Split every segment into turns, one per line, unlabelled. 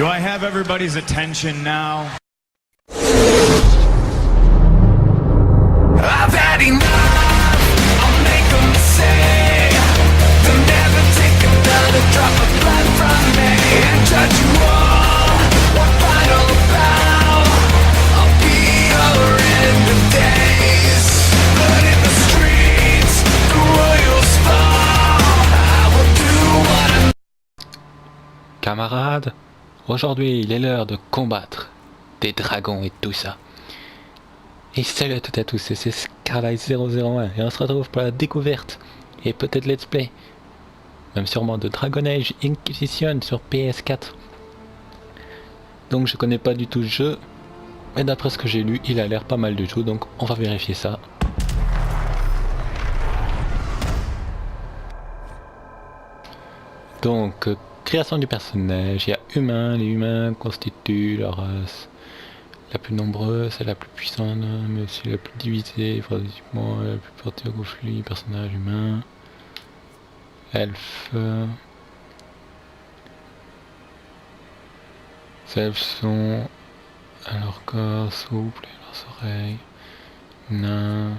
Do I have everybody's attention now?
I've had enough. I'll make them say they'll never take another drop of blood from me and judge you all. One final bow. I'll be your end of days. But in the streets, the royals fall. I will do what I'm.
Camarades, aujourd'hui il est l'heure de combattre des dragons et tout ça. Et salut à toutes et à tous, c'est Scarlight001 et on se retrouve pour la découverte et peut-être let's play, même sûrement de Dragon Age Inquisition sur PS4. Donc je connais pas du tout le jeu, mais d'après ce que j'ai lu, il a l'air pas mal du tout, donc on va vérifier ça. Donc, création du personnage, il y a humain, les humains constituent la race la plus nombreuse, c'est la plus puissante, mais aussi la plus divisée, pratiquement la plus portée au conflit, personnage humain, elfes. Ces elfes sont à leur corps souple et leurs oreilles, nains.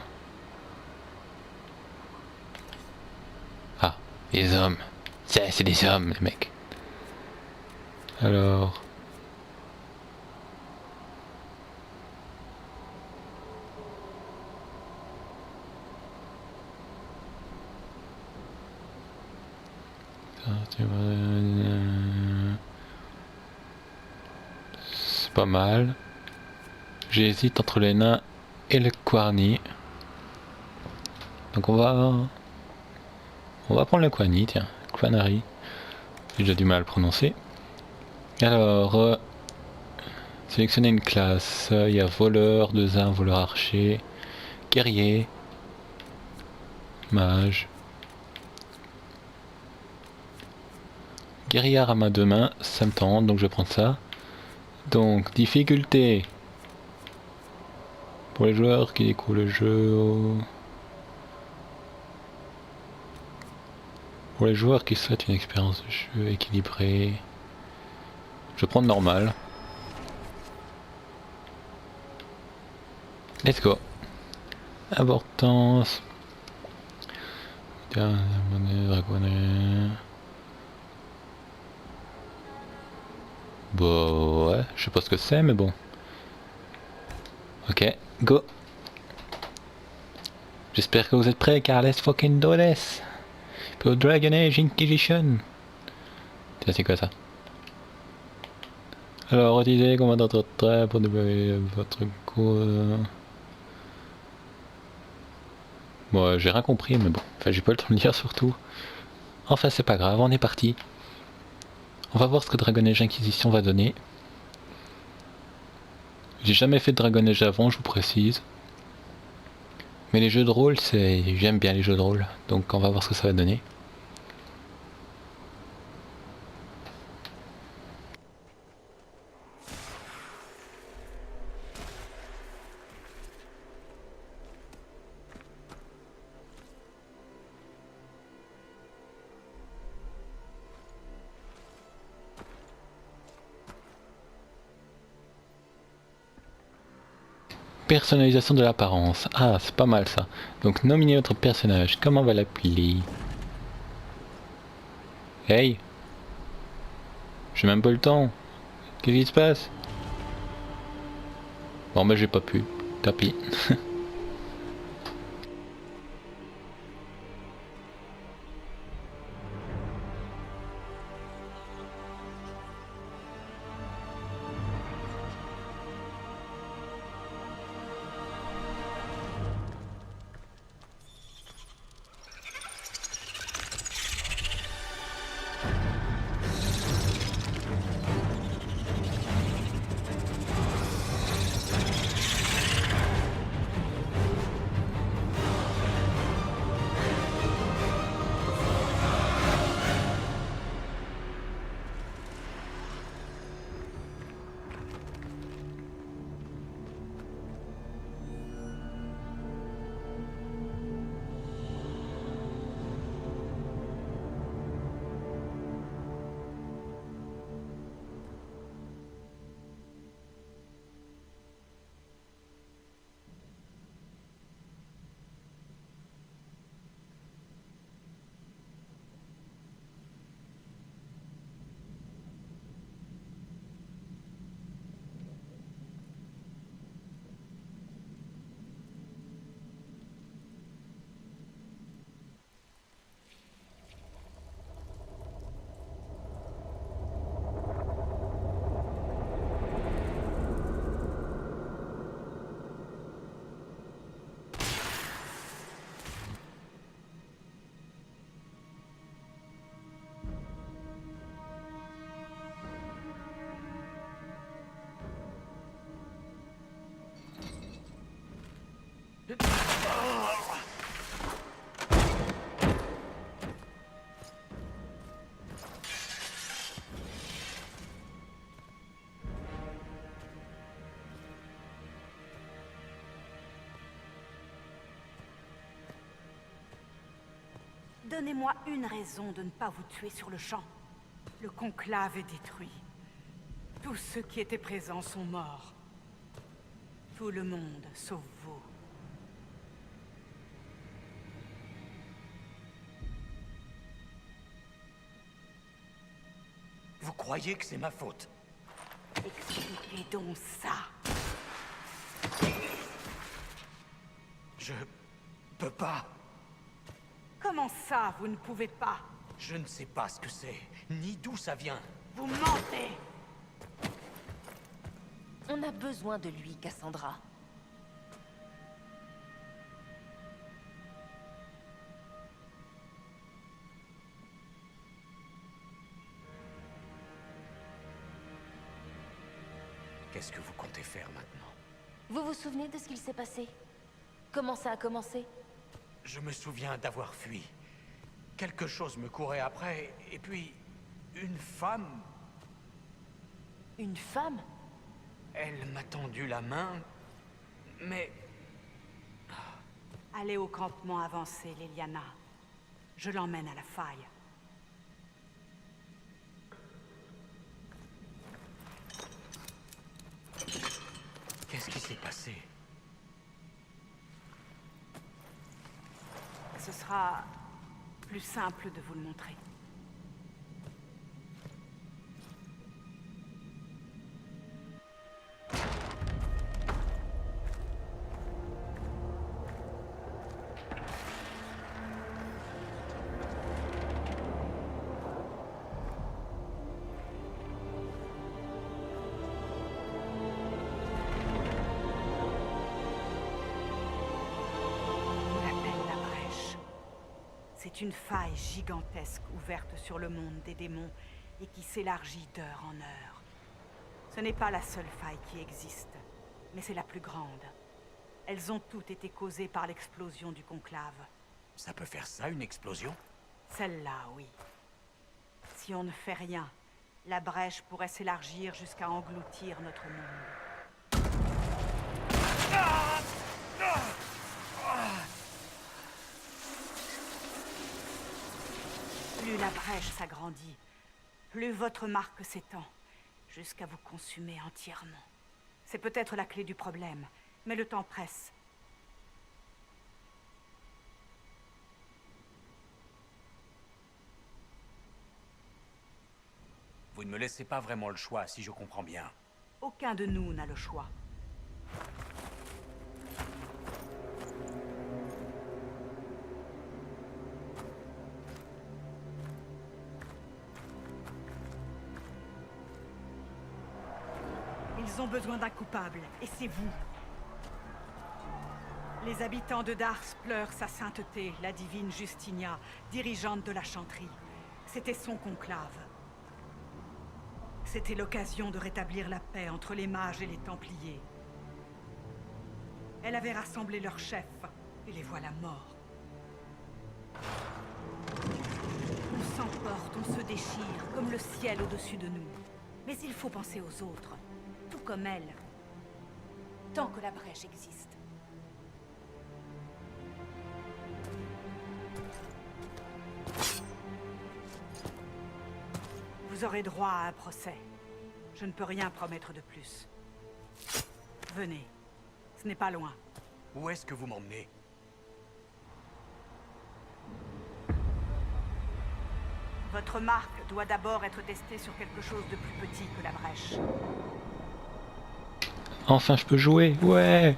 Ah, les hommes. C'est des hommes, les mecs. Alors... c'est pas mal. J'hésite entre les nains et le Quarny. Donc on va prendre le Quarny, tiens, Quanary. J'ai déjà du mal à le prononcer. Alors, sélectionner une classe. Il y a voleur, 2-1, voleur archer, guerrier, mage. Guerrier à main 2 mains, ça me tente, donc je vais prendre ça. Donc, difficulté. Pour les joueurs qui découvrent le jeu. Pour les joueurs qui souhaitent une expérience de jeu équilibrée. Je vais prendre normal. Let's go. Importance. Dragonnet. Bon, ouais, je sais pas ce que c'est, mais bon. Ok, go. J'espère que vous êtes prêts, car let's fucking do this. Pour Dragon Age Inquisition. Tiens, c'est quoi ça? Alors, utilisez comment d'autres traits pour débloquer votre cours. Bon, j'ai rien compris, mais bon. Enfin, j'ai pas le temps de lire surtout. Enfin, c'est pas grave, on est parti. On va voir ce que Dragon Age Inquisition va donner. J'ai jamais fait de Dragon Age avant, je vous précise. Mais les jeux de rôle, j'aime bien les jeux de rôle. Donc on va voir ce que ça va donner. Personnalisation de l'apparence. Ah, c'est pas mal ça. Donc nominer notre personnage. Comment on va l'appeler? Hey, j'ai même pas le temps. Qu'est-ce qui se passe? Bon, bah j'ai pas pu. Tant pis.
Donnez-moi une raison de ne pas vous tuer sur le champ. Le conclave est détruit. Tous ceux qui étaient présents sont morts. Tout le monde, sauf vous.
Vous croyez que c'est ma faute?
Expliquez donc ça.
Je peux pas.
Comment ça, vous ne pouvez pas?
Je ne sais pas ce que c'est, ni d'où ça vient.
Vous mentez!
On a besoin de lui, Cassandra.
Qu'est-ce que vous comptez faire maintenant?
Vous vous souvenez de ce qu'il s'est passé? Comment ça a commencé?
Je me souviens d'avoir fui. Quelque chose me courait après, et puis... une femme...
Une femme?
Elle m'a tendu la main, mais...
Allez au campement avancé, Leliana. Je l'emmène à la faille.
Qu'est-ce qui s'est passé?
Ce sera plus simple de vous le montrer. C'est une faille gigantesque ouverte sur le monde des démons et qui s'élargit d'heure en heure. Ce n'est pas la seule faille qui existe, mais c'est la plus grande. Elles ont toutes été causées par l'explosion du conclave.
Ça peut faire ça, une explosion?
Celle-là, oui. Si on ne fait rien, la brèche pourrait s'élargir jusqu'à engloutir notre monde. Plus la brèche s'agrandit, plus votre marque s'étend, jusqu'à vous consumer entièrement. C'est peut-être la clé du problème, mais le temps presse.
Vous ne me laissez pas vraiment le choix, si je comprends bien.
Aucun de nous n'a le choix. Ils ont besoin d'un coupable, et c'est vous. Les habitants de Dars pleurent sa sainteté, la divine Justinia, dirigeante de la chanterie. C'était son conclave. C'était l'occasion de rétablir la paix entre les mages et les Templiers. Elle avait rassemblé leurs chefs, et les voilà morts. On s'emporte, on se déchire, comme le ciel au-dessus de nous. Mais il faut penser aux autres, tout comme elle, tant que la brèche existe. Vous aurez droit à un procès. Je ne peux rien promettre de plus. Venez. Ce n'est pas loin.
Où est-ce que vous m'emmenez?
Votre marque doit d'abord être testée sur quelque chose de plus petit que la brèche.
Enfin, je peux jouer, ouais.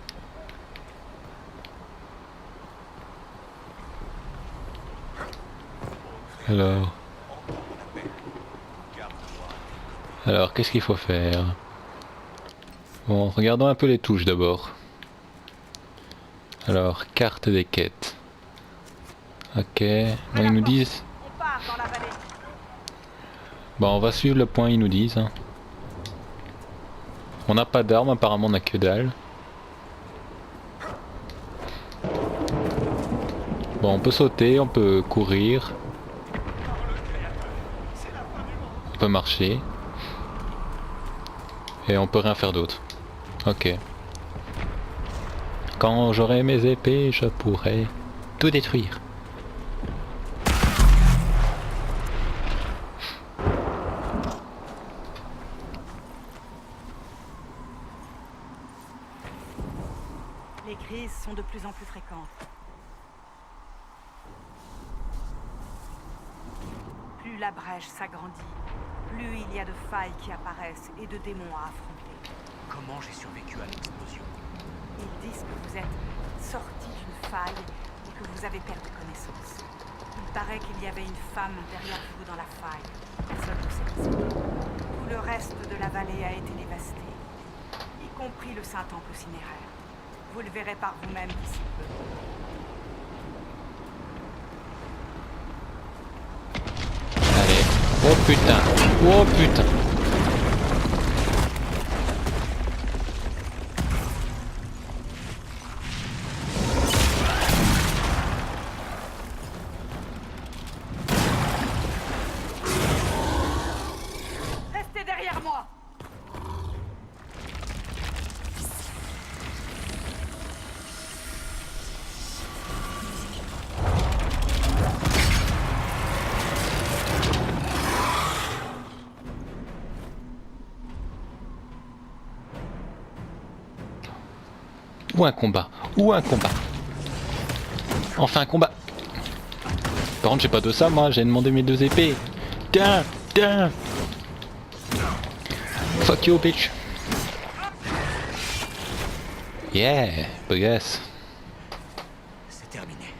Alors, qu'est-ce qu'il faut faire? Bon, regardons un peu les touches d'abord. Alors, carte des quêtes. Ok, bon, ils nous disent...
On part dans la vallée.
Bon, on va suivre le point, ils nous disent. Hein. On n'a pas d'armes, apparemment on n'a que dalle. Bon, on peut sauter, on peut courir. On peut marcher. Et on peut rien faire d'autre. Ok. Quand j'aurai mes épées, je pourrai tout détruire.
Les crises sont de plus en plus fréquentes. Plus la brèche s'agrandit, plus il y a de failles qui apparaissent et de démons à affronter.
Comment j'ai survécu à l'explosion?
Ils disent que vous êtes sorti d'une faille et que vous avez perdu connaissance. Il paraît qu'il y avait une femme derrière vous dans la faille. Personne ne sait qui c'est. Tout le reste de la vallée a été dévasté, y compris le Saint-Temple cinéraire. Vous le verrez par vous-même d'ici peu.
Allez. Oh putain. Oh putain.
Restez derrière moi!
Ou un combat. Ou un combat. Enfin un combat. Par contre j'ai pas de ça moi, j'ai demandé mes 2 épées. Tiens, tiens. Fuck you bitch. Yeah, yes.
C'est terminé.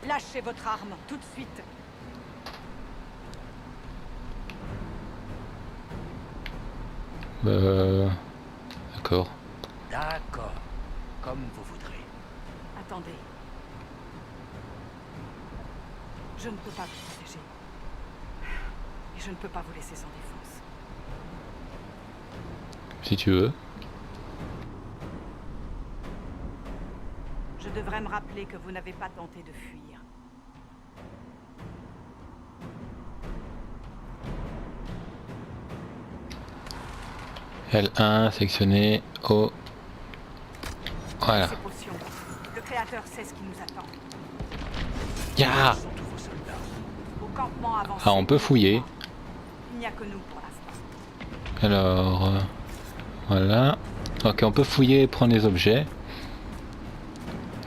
Lâchez votre arme, tout de suite.
D'accord.
D'accord. Comme vous voudrez.
Attendez. Je ne peux pas vous protéger. Et je ne peux pas vous laisser sans défense.
Si tu veux.
Je devrais me rappeler que vous n'avez pas tenté de fuir.
L1, sectionné, O. Voilà.
Ces potions. Le créateur sait ce qui nous attend.
Ya.
Sont tous vos soldats.
Au campement avancé.
Ah, on peut fouiller.
Il n'y a que nous pour l'instant.
Alors, voilà. Ok, on peut fouiller et prendre les objets.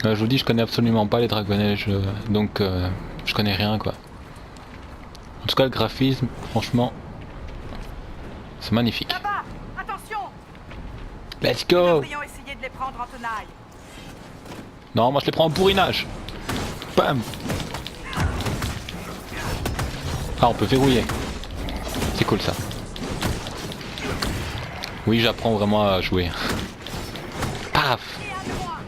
Je vous dis, je connais absolument pas les dragonneiges, donc je connais rien quoi. En tout cas, le graphisme, franchement, c'est magnifique.
Là-bas! Attention!
Let's
Nous
go!
devrions essayer de les prendre en tenaille.
Non, moi je les prends en bourrinage. Bam! Ah, on peut verrouiller. C'est cool ça. Oui, j'apprends vraiment à jouer. Paf!
Et un de moins.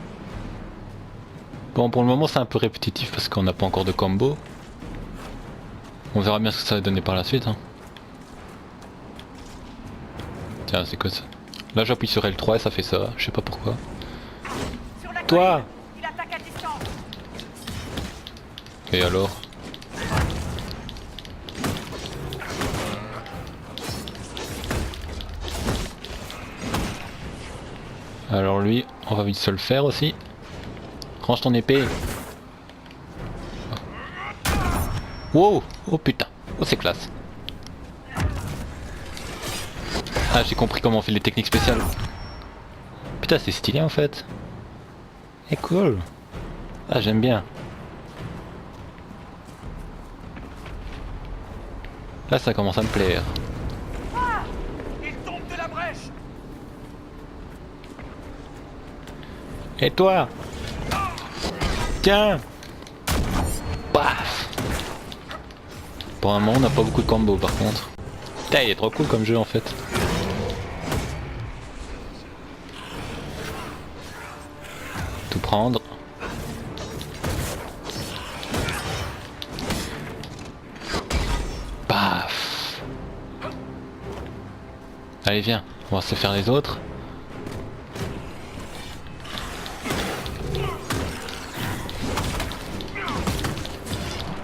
Bon, pour le moment c'est un peu répétitif parce qu'on n'a pas encore de combo. On verra bien ce que ça va donner par la suite. Hein. Tiens, c'est quoi ça? Là j'appuie sur L3 et ça fait ça, je sais pas pourquoi.
Sur la
Toi!
colline. Il attaque à distance.
Et alors? Alors lui, on va vite se le faire aussi. Range ton épée. Wow! Oh putain! Oh c'est classe! Ah j'ai compris comment on fait les techniques spéciales. Putain c'est stylé en fait. Et cool! Ah j'aime bien. Là ça commence à me plaire.
Ah! Il tombe de la brèche!
Et toi? Tiens! Paf! Pour un moment on n'a pas beaucoup de combos par contre. Putain il est trop cool comme jeu en fait. Tout prendre. Paf! Allez viens, on va se faire les autres.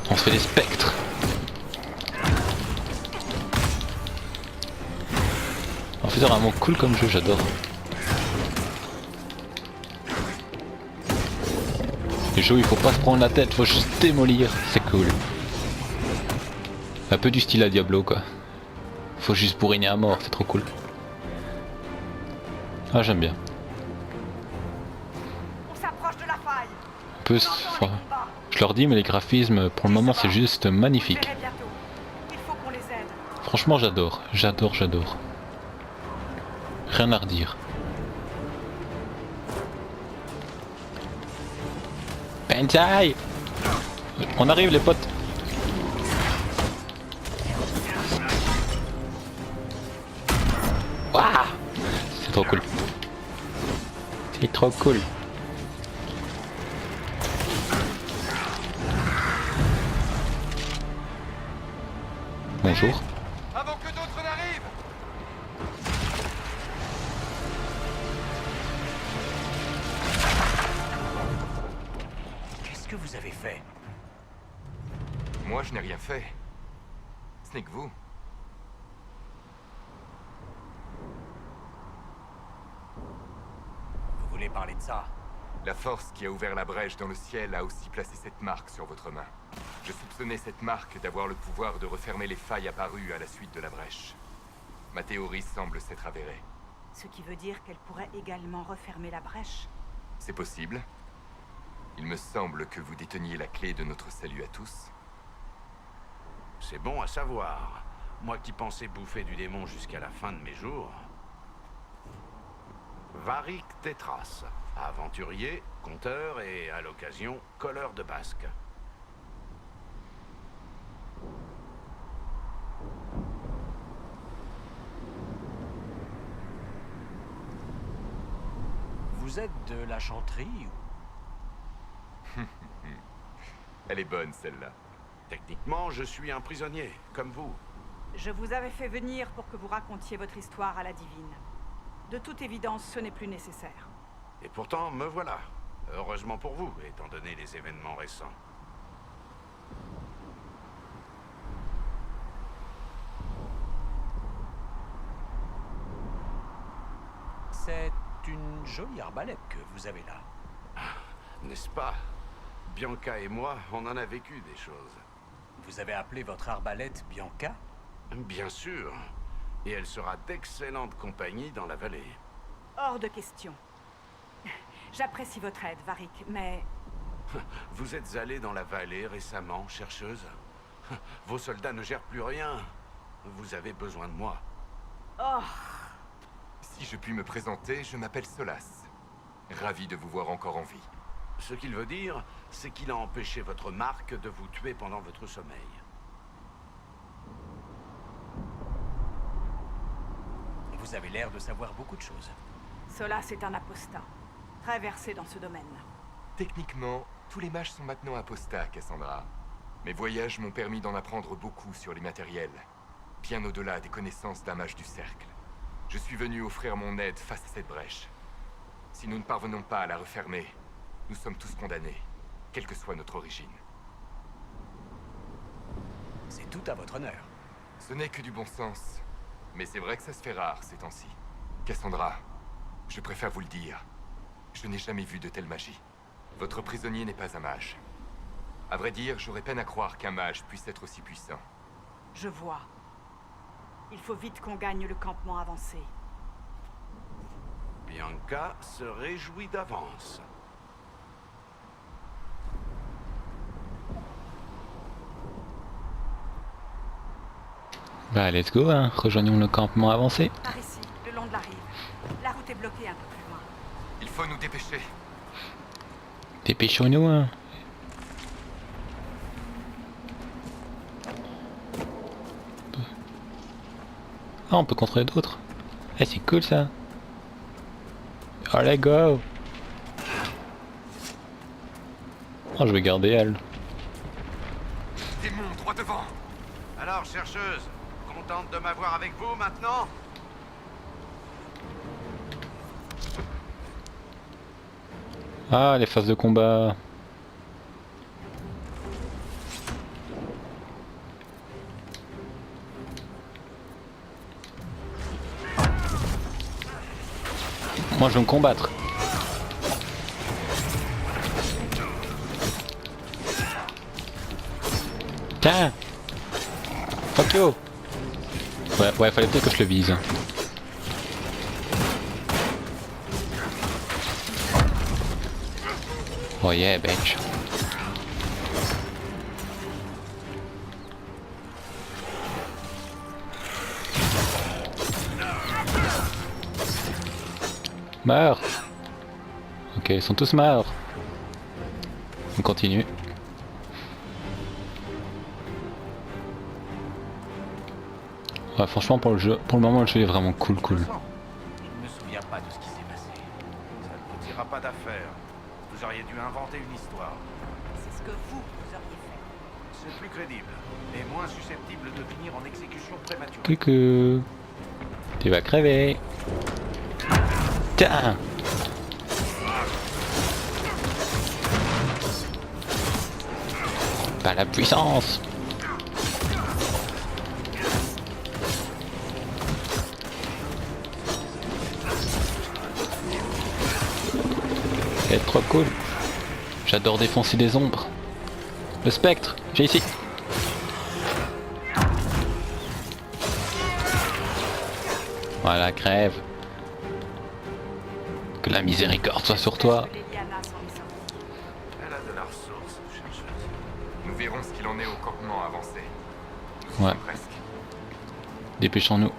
On se fait des spectres. En fait c'est vraiment cool comme jeu, j'adore. Les jeux il faut pas se prendre la tête, faut juste démolir, c'est cool. Un peu du style à Diablo quoi. Faut juste bourriner à mort, c'est trop cool. Ah j'aime bien. peu... Enfin, je leur dis, mais les graphismes, pour le moment, c'est juste
Je
magnifique.
verrai bientôt. Il faut qu'on les aide.
Franchement, j'adore. J'adore, j'adore. Rien à redire. Banzai! On arrive, les potes. Waouh! C'est trop cool. C'est trop cool. Bonjour.
Avant que d'autres n'arrivent!
Qu'est-ce que vous avez fait?
Moi, je n'ai rien fait. Ce n'est que vous.
Vous voulez parler de ça?
La force qui a ouvert la brèche dans le ciel a aussi placé cette marque sur votre main. Je soupçonnais cette marque d'avoir le pouvoir de refermer les failles apparues à la suite de la brèche. Ma théorie semble s'être avérée.
Ce qui veut dire qu'elle pourrait également refermer la brèche.
C'est possible. Il me semble que vous déteniez la clé de notre salut à tous.
C'est bon à savoir. Moi qui pensais bouffer du démon jusqu'à la fin de mes jours. Varric Tétras, aventurier, conteur et, à l'occasion, colleur de basque.
Vous êtes de la chanterie ou...
Elle est bonne, celle-là.
Techniquement, je suis un prisonnier, comme vous.
Je vous avais fait venir pour que vous racontiez votre histoire à la divine. De toute évidence, ce n'est plus nécessaire.
Et pourtant, me voilà. Heureusement pour vous, étant donné les événements récents.
C'est une jolie arbalète que vous avez là.
N'est-ce pas? Bianca et moi, on en a vécu des choses.
Vous avez appelé votre arbalète Bianca?
Bien sûr. Et elle sera d'excellente compagnie dans la vallée.
Hors de question. J'apprécie votre aide, Varric, mais...
Vous êtes allé dans la vallée récemment, chercheuse? Vos soldats ne gèrent plus rien. Vous avez besoin de moi.
Oh,
Si je puis me présenter, je m'appelle Solas. Ravi de vous voir encore en vie.
Ce qu'il veut dire, c'est qu'il a empêché votre marque de vous tuer pendant votre sommeil.
Vous avez l'air de savoir beaucoup de choses.
Solas est un apostat, très versé dans ce domaine.
Techniquement, tous les mages sont maintenant apostats, Cassandra. Mes voyages m'ont permis d'en apprendre beaucoup sur les matériels, bien au-delà des connaissances d'un mage du cercle. Je suis venu offrir mon aide face à cette brèche. Si nous ne parvenons pas à la refermer, nous sommes tous condamnés, quelle que soit notre origine.
C'est tout à votre honneur.
Ce n'est que du bon sens, mais c'est vrai que ça se fait rare ces temps-ci. Cassandra, je préfère vous le dire, je n'ai jamais vu de telle magie. Votre prisonnier n'est pas un mage. À vrai dire, j'aurais peine à croire qu'un mage puisse être aussi puissant.
Je vois. Il faut vite qu'on gagne le campement avancé.
Bianca se réjouit d'avance.
Bah, let's go, hein. Rejoignons le campement avancé.
Par ici, le long de la rive. La route est bloquée un peu plus loin.
Il faut nous dépêcher.
Dépêchons-nous, hein. Ah, on peut contrôler d'autres. Eh, c'est cool ça. Allez, go. Oh, je vais garder elle.
Démon, droit devant.
Alors, chercheuse, contente de m'avoir avec vous maintenant?
Ah, les phases de combat. Moi, je veux me combattre. Tiens. Fuck you. Ouais, fallait peut-être que je le vise. Oh yeah, bitch. Meurs. Ok, ils sont tous morts. On continue. Ouais, franchement pour le jeu, pour le moment le jeu est vraiment cool.
Je me souviens pas de ce qui s'est passé. Ça ne vous dira pas d'affaire. Vous auriez dû inventer une histoire.
C'est ce que vous auriez fait.
C'est plus crédible et moins susceptible de finir en exécution prématurée.
Coucou. Tu vas crever. Tiens. Pas la puissance. C'est trop cool. J'adore défoncer des ombres. Le spectre, viens ici. Voilà, crève. Que la miséricorde soit sur toi.
Les Liana s'en est sortie.
Elle a de la ressource, chercheuse.
Nous verrons ce qu'il en est au campement avancé. Nous y
Ouais.
sommes presque.
Dépêchons-nous.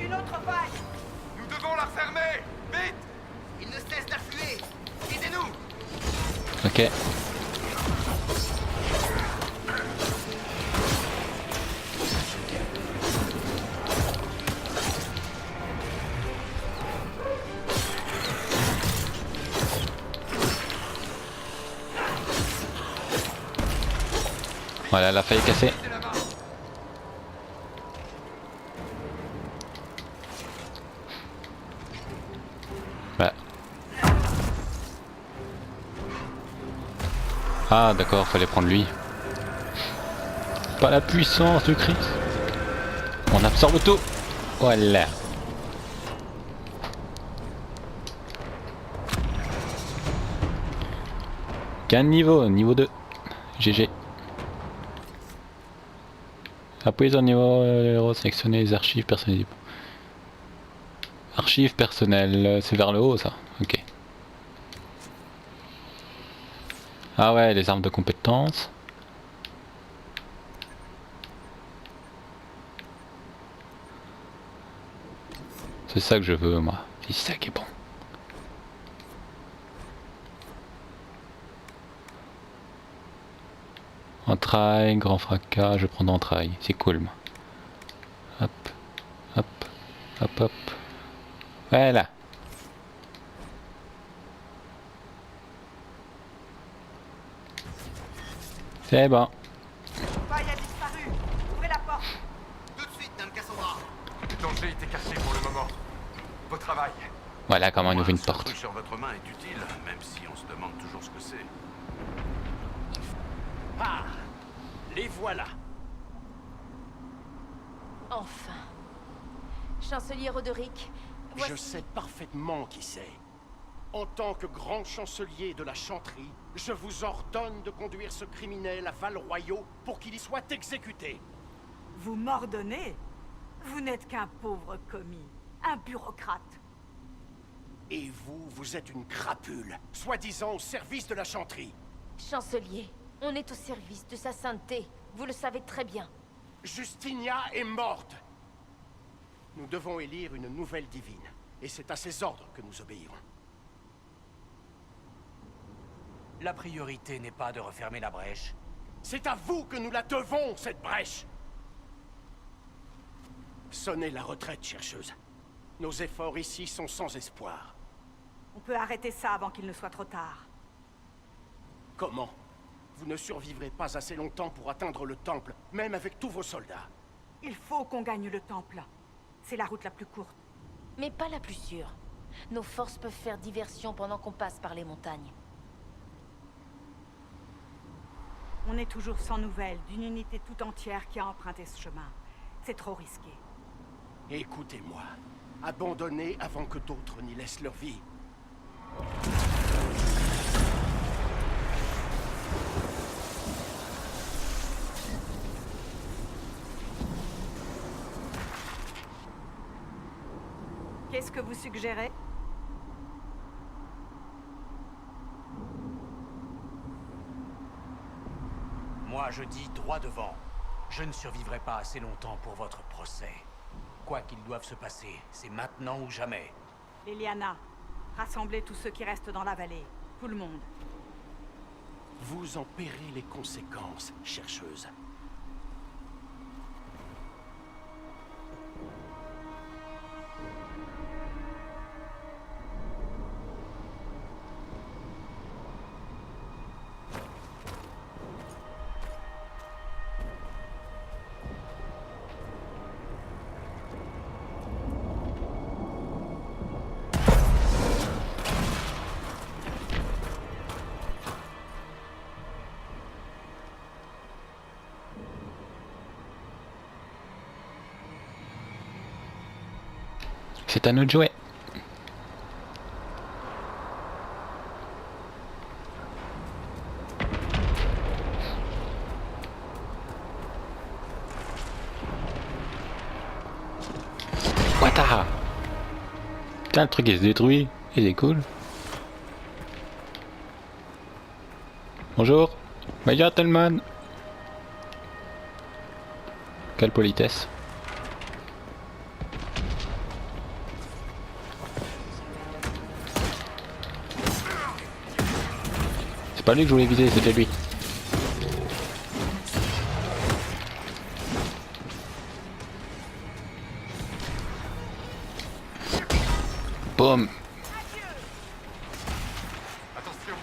Une autre faille.
Nous devons la fermer! Vite!
Il ne cesse d'affluer. Aidez-nous!
Ok. Voilà, la faille est cassée. Bah. Ah d'accord, fallait prendre lui. Pas la puissance du Christ. On absorbe tout. Voilà. Gain de niveau 2. GG. Appuyez sur le niveau héros, sélectionnez les archives personnelles. Archives personnelles, c'est vers le haut ça. Ok. Ah ouais, les armes de compétences. C'est ça que je veux moi. C'est ça qui est bon. Entraille, grand fracas, je prends d'entraille, c'est cool moi. Hop, hop, hop, hop. Voilà. C'est bon.
Faille a disparu. Ouvrez la porte.
Tout de suite, Dame Cassandra.
Le danger était caché pour le moment. Beau travail.
Voilà comment on ouvre une
Ce
porte.
truc sur votre main est utile, même si on se demande toujours ce que c'est.
Ah, les voilà.
Enfin. Chancelier Roderick, voici...
Je sais parfaitement qui c'est. En tant que grand chancelier de la chanterie, je vous ordonne de conduire ce criminel à Val-Royaux pour qu'il y soit exécuté.
Vous m'ordonnez? Vous n'êtes qu'un pauvre commis, un bureaucrate.
Et vous, vous êtes une crapule, soi-disant au service de la chanterie.
Chancelier, on est au service de sa sainteté. Vous le savez très bien.
Justinia est morte. Nous devons élire une nouvelle divine, et c'est à ses ordres que nous obéirons.
La priorité n'est pas de refermer la brèche.
C'est à vous que nous la devons, cette brèche. Sonnez la retraite, chercheuse. Nos efforts ici sont sans espoir.
On peut arrêter ça avant qu'il ne soit trop tard.
Comment? Vous ne survivrez pas assez longtemps pour atteindre le temple, même avec tous vos soldats.
Il faut qu'on gagne le temple. C'est la route la plus courte.
Mais pas la plus sûre. Nos forces peuvent faire diversion pendant qu'on passe par les montagnes.
On est toujours sans nouvelles d'une unité tout entière qui a emprunté ce chemin. C'est trop risqué.
Écoutez-moi. Abandonnez avant que d'autres n'y laissent leur vie.
Qu'est-ce que vous suggérez?
moi, je dis droit devant. Je ne survivrai pas assez longtemps pour votre procès. Quoi qu'il doive se passer, c'est maintenant ou jamais.
Leliana, rassemblez tous ceux qui restent dans la vallée. Tout le monde.
Vous en paierez les conséquences, chercheuse.
C'est à nous de jouer. Wata! Putain, le truc il se détruit. Il est cool. Bonjour. Major Tellman. Quelle politesse. C'est pas lui que je voulais viser, c'était lui. Boum.
Attention.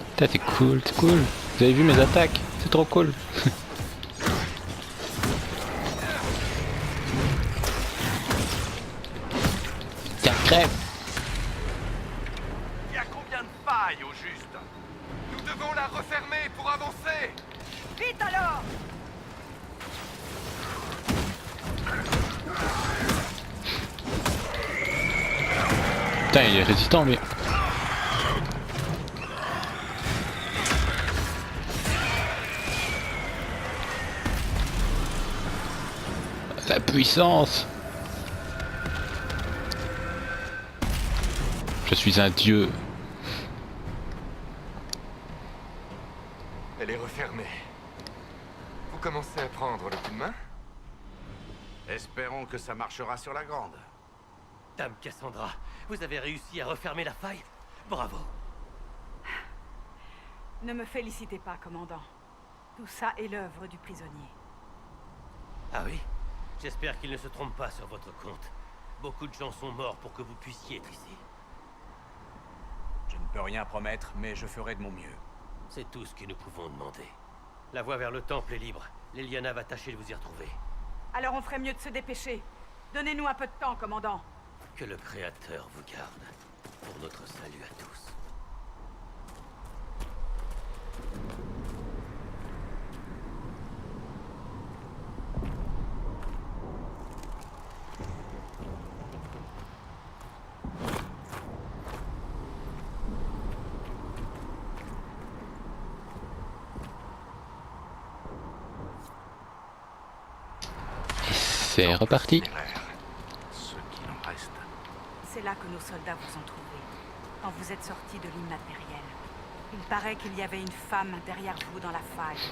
Putain, c'est cool, c'est cool. Vous avez vu mes attaques? C'est trop cool. Tiens, crève.
Il y a combien de failles au juste? Nous devons la refermer pour avancer.
Vite alors!
Putain, il est résistant lui. La puissance. Je suis un dieu.
Elle est refermée. Vous commencez à prendre le coup de main?
Espérons que ça marchera sur la grande.
Dame Cassandra, vous avez réussi à refermer la faille? Bravo.
Ne me félicitez pas, commandant. Tout ça est l'œuvre du prisonnier.
Ah oui? J'espère qu'il ne se trompe pas sur votre compte. Beaucoup de gens sont morts pour que vous puissiez être ici.
Je ne peux rien promettre, mais je ferai de mon mieux.
C'est tout ce que nous pouvons demander. La voie vers le temple est libre. Leliana va tâcher de vous y retrouver.
Alors on ferait mieux de se dépêcher. Donnez-nous un peu de temps, commandant.
Que le Créateur vous garde. Pour notre salut à tous.
C'est reparti.
Ce qu'il en reste.
C'est là que nos soldats vous ont trouvé. Quand vous êtes sortis de l'immatériel. Il paraît qu'il y avait une femme derrière vous dans la faille.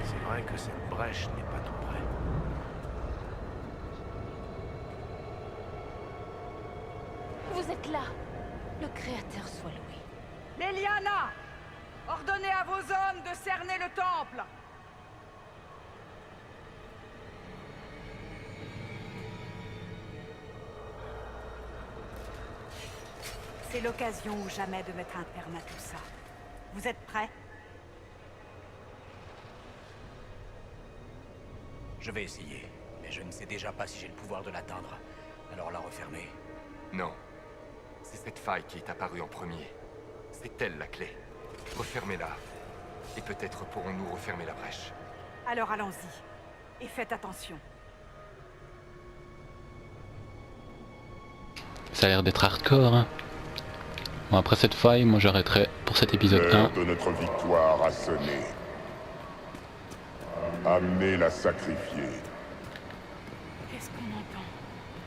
C'est vrai que cette brèche n'est pas tout près.
Vous êtes là. Le Créateur soit loué.
Leliana! Ordonnez à vos hommes de cerner le temple! C'est l'occasion ou jamais de mettre un terme à tout ça. Vous êtes prêts?
Je vais essayer, mais je ne sais déjà pas si j'ai le pouvoir de l'atteindre. Alors la refermer.
Non. C'est cette faille qui est apparue en premier. C'est elle la clé. Refermez-la. Et peut-être pourrons-nous refermer la brèche.
Alors allons-y. Et faites attention.
Ça a l'air d'être hardcore, hein. Bon, après cette faille, moi j'arrêterai pour cet épisode 1.
L'heure de notre victoire a sonné. Amenez la sacrifier.
Qu'est-ce qu'on entend?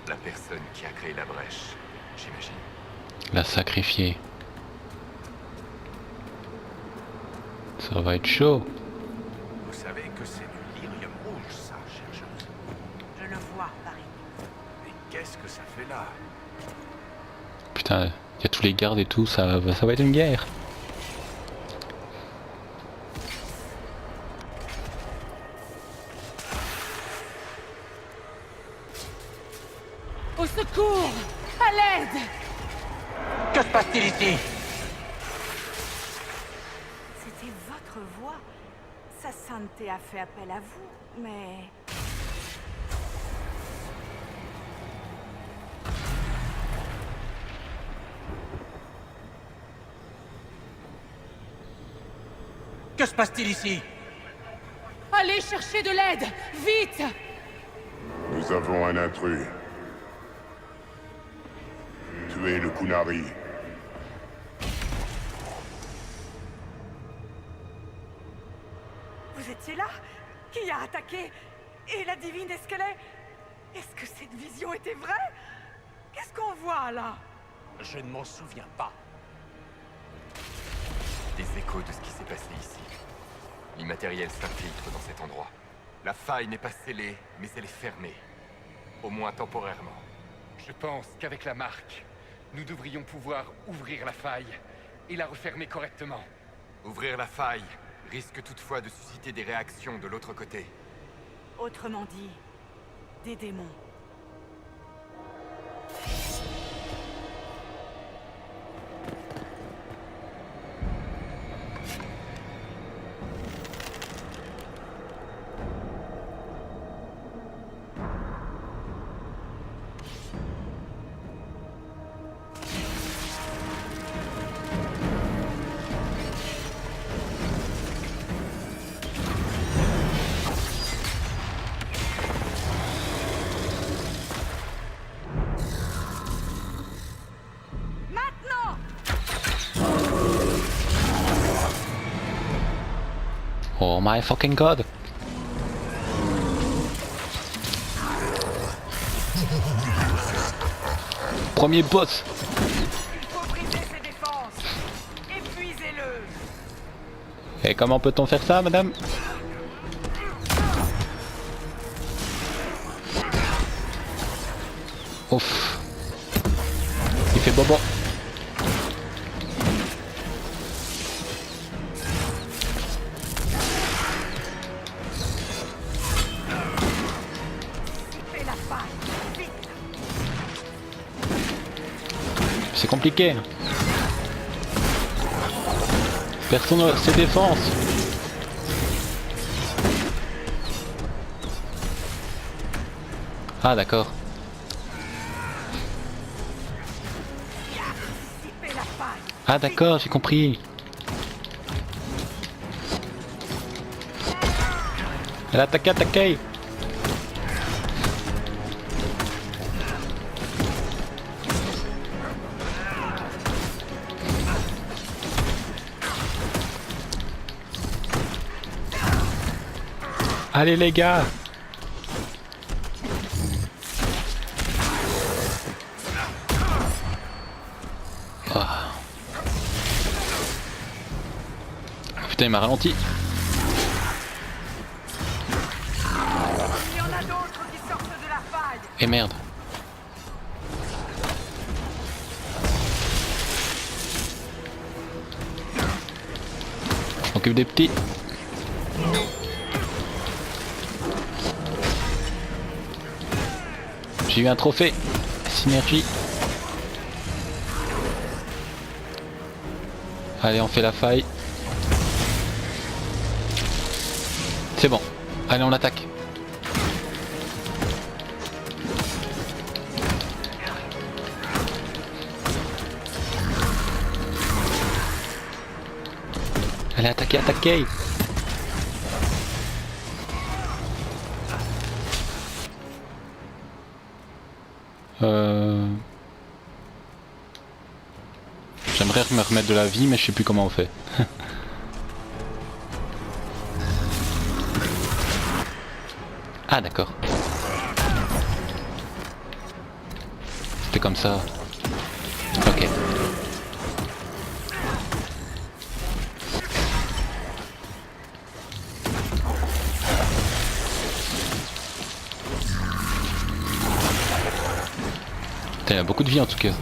La personne qui a créé la brèche, j'imagine.
La sacrifier. Ça va être chaud.
Vous savez que c'est du lyrium rouge, ça, chercheuse.
Je le vois, Paris.
Mais qu'est-ce que ça fait là?
Putain, il y a tous les gardes et tout, ça va être une guerre.
Au secours! À l'aide!
Que se passe-t-il ici?
C'était votre voix. Sa sainteté a fait appel à vous, mais...
Que se passe-t-il ici?
Allez chercher de l'aide! Vite!
Nous avons un intrus. Tuez le Kunari.
Vous étiez là? Qui a attaqué? Et la divine Escalais? Est-ce que cette vision était vraie? Qu'est-ce qu'on voit là?
Je ne m'en souviens pas.
Des échos de ce qui s'est passé ici. L'immatériel s'infiltre dans cet endroit. La faille n'est pas scellée, mais elle est fermée. Au moins temporairement.
Je pense qu'avec la marque, nous devrions pouvoir ouvrir la faille et la refermer correctement.
Ouvrir la faille risque toutefois de susciter des réactions de l'autre côté.
Autrement dit, des démons.
Oh my fucking god. Premier boss.
Il faut briser ses défenses. Épuisez-le.
Et comment peut-on faire ça, madame? Ouf. Il fait bobo. C'est compliqué. Personne n'a ses défenses. Ah d'accord. Ah d'accord, j'ai compris. Elle a attaqué. Allez les gars. Oh. Putain, il m'a ralenti.
Il y en a d'autres qui sortent de la faille.
Et merde. Je m'occupe des petits. J'ai eu un trophée. Synergie. Allez, on fait la faille. C'est bon. Allez, on attaque. Allez, attaquez, attaquez. J'aimerais me remettre de la vie, mais je sais plus comment on fait. Ah d'accord. C'était comme ça. Ok. Putain, il a beaucoup de vie en tout cas.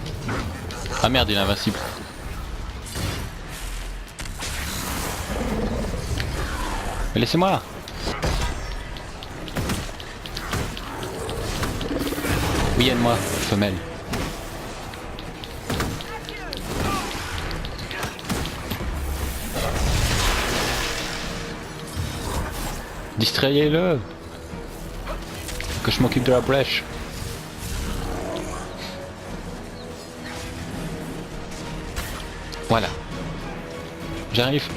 Ah merde, il est invincible. Mais laissez-moi. Oui, aide-moi, femelle. Distrayez-le. Que je m'occupe de la brèche. Voilà. J'arrive.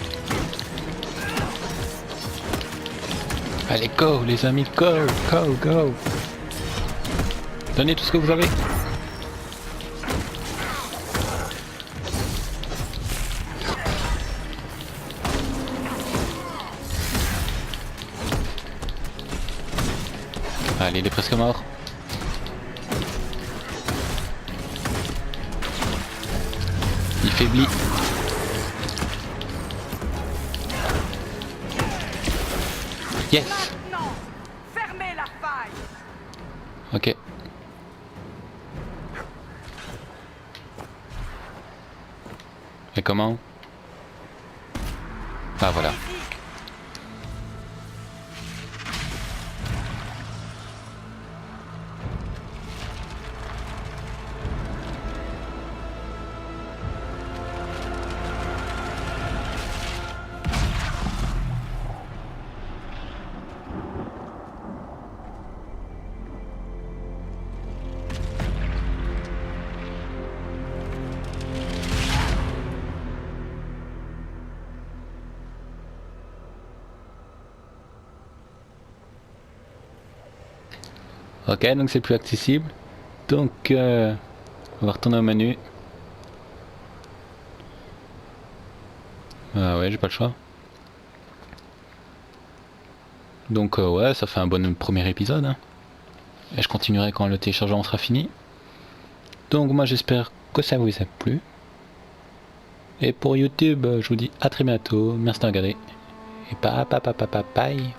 Allez, go les amis, go, go, go. Donnez tout ce que vous avez. Allez, il est presque mort. Il faiblit. Yes.
Maintenant, fermez la faille.
Ok. Et comment? Ah voilà. Ok, donc c'est plus accessible. Donc, on va retourner au menu. Ah ouais, j'ai pas le choix. Donc ouais, ça fait un bon premier épisode. Hein. Et je continuerai quand le téléchargement sera fini. Donc moi j'espère que ça vous a plu. Et pour YouTube, je vous dis à très bientôt. Merci de regarder. Et bye.